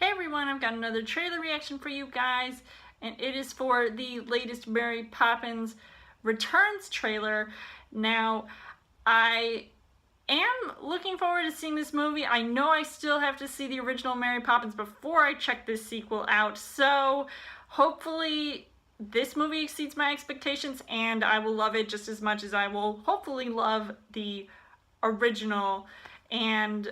Hey everyone, I've got another trailer reaction for you guys, and it is for the latest Mary Poppins Returns trailer. Now, I am looking forward to seeing this movie. I know I still have to see the original Mary Poppins before I check this sequel out, so hopefully this movie exceeds my expectations and I will love it just as much as I will hopefully love the original. And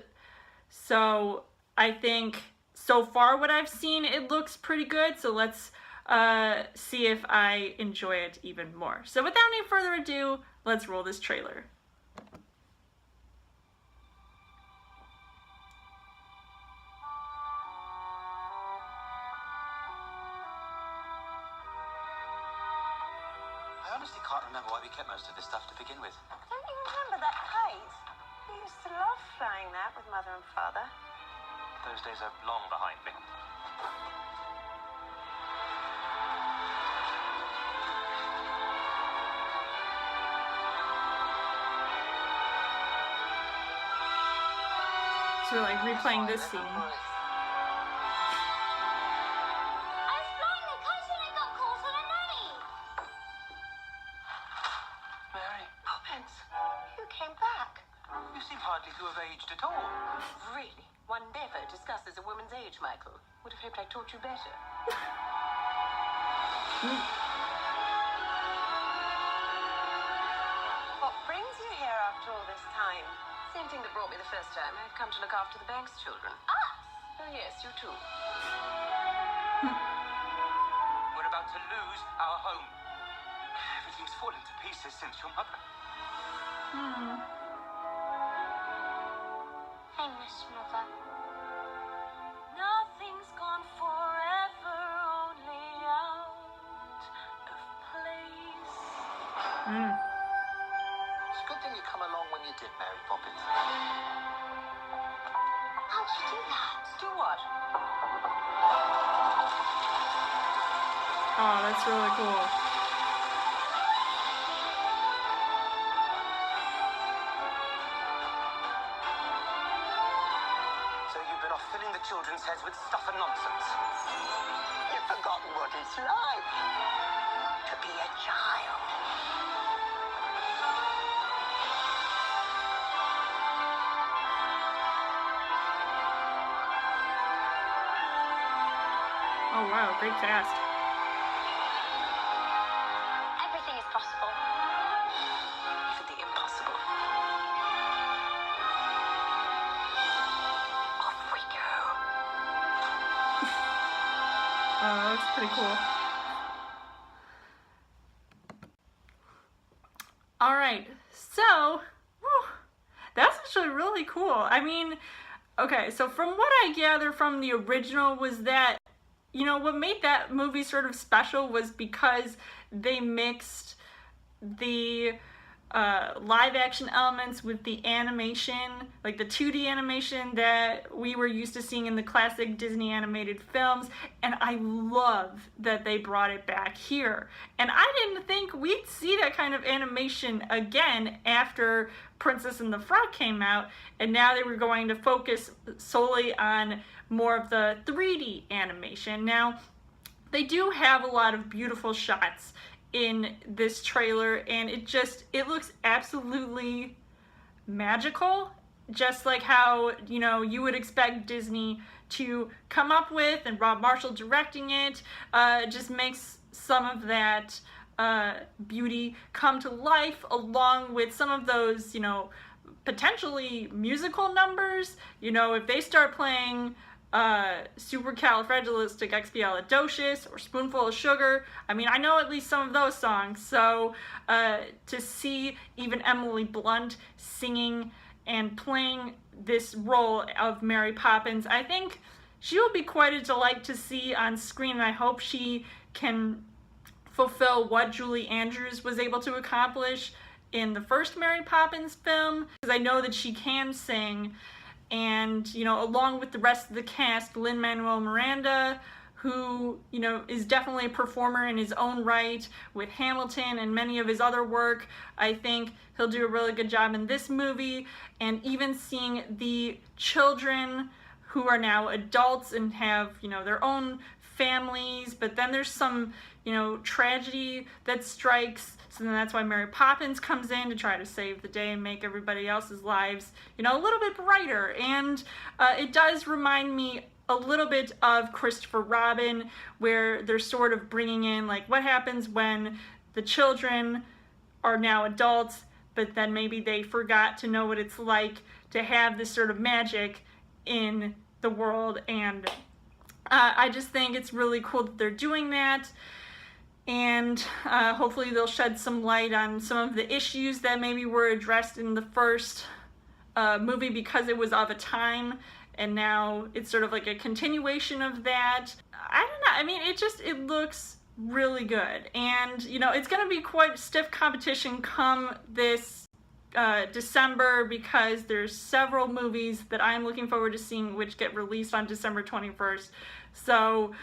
so I think so far what I've seen, it looks pretty good, so let's see if I enjoy it even more. So without any further ado, let's roll this trailer. I honestly can't remember why we kept most of this stuff to begin with. Don't you remember that kite? We used to love flying that with Mother and Father. Those days are long behind me. So we're like replaying this scene. I was flying the kite when I got caught on a nanny. Mary, Poppins, you came back. you seem hardly to have aged at all. Really? One never discusses a woman's age, Michael. Would have hoped I taught you better. What brings you here after all this time? Same thing that brought me the first time. I've come to look after the bank's children. Us? Oh yes, you too. We're about to lose our home. Everything's fallen to pieces since your mother. I miss Mother. Nothing's gone forever, only out of place. It's a good thing you come along when you did, Mary Poppins. How'd you do that? Do what? Oh, that's really cool. So you've been off filling the children's heads with stuff and nonsense. You've forgotten what it's like to be a child. Oh wow, great cast. Everything is possible. Even the impossible. Off we go. Oh, that's pretty cool. Alright, so, that's actually really cool. I mean, okay, so from what I gather from the original was that, you know, what made that movie sort of special was because they mixed the live action elements with the animation, like the 2D animation that we were used to seeing in the classic Disney animated films, and I love that they brought it back here. And I didn't think we'd see that kind of animation again after Princess and the Frog came out, and now they were going to focus solely on more of the 3D animation. Now, they do have a lot of beautiful shots in this trailer, and it looks absolutely magical, just like how, you know, you would expect Disney to come up with, and Rob Marshall directing it just makes some of that beauty come to life, along with some of those, you know, potentially musical numbers. You know, if they start playing Supercalifragilisticexpialidocious or Spoonful of Sugar, I mean, I know at least some of those songs, so to see even Emily Blunt singing and playing this role of Mary Poppins, I think she will be quite a delight to see on screen, and I hope she can fulfill what Julie Andrews was able to accomplish in the first Mary Poppins film, because I know that she can sing. And, you know, along with the rest of the cast, Lin-Manuel Miranda, who, you know, is definitely a performer in his own right with Hamilton and many of his other work, I think he'll do a really good job in this movie. And even seeing the children who are now adults and have, you know, their own families, but then there's some, you know, tragedy that strikes, so then that's why Mary Poppins comes in to try to save the day and make everybody else's lives, you know, a little bit brighter. And it does remind me a little bit of Christopher Robin, where they're sort of bringing in, like, what happens when the children are now adults, but then maybe they forgot to know what it's like to have this sort of magic in the world. And I just think it's really cool that they're doing that, and hopefully they'll shed some light on some of the issues that maybe were addressed in the first movie because it was of a time, and now it's sort of like a continuation of that. I don't know, I mean, it looks really good, and you know, it's gonna be quite stiff competition come this December, because there's several movies that I'm looking forward to seeing which get released on December 21st. So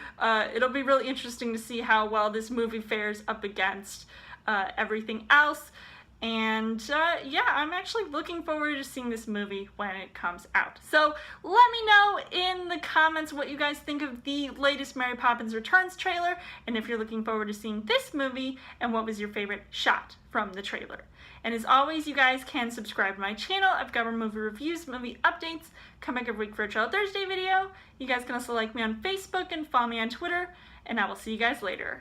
it'll be really interesting to see how well this movie fares up against everything else. And yeah, I'm actually looking forward to seeing this movie when it comes out. So let me know in the comments what you guys think of the latest Mary Poppins Returns trailer, and if you're looking forward to seeing this movie, and what was your favorite shot from the trailer. And as always, you guys can subscribe to my channel. I've got movie reviews, movie updates, come back every week for a Trailer Thursday video. You guys can also like me on Facebook and follow me on Twitter, and I will see you guys later.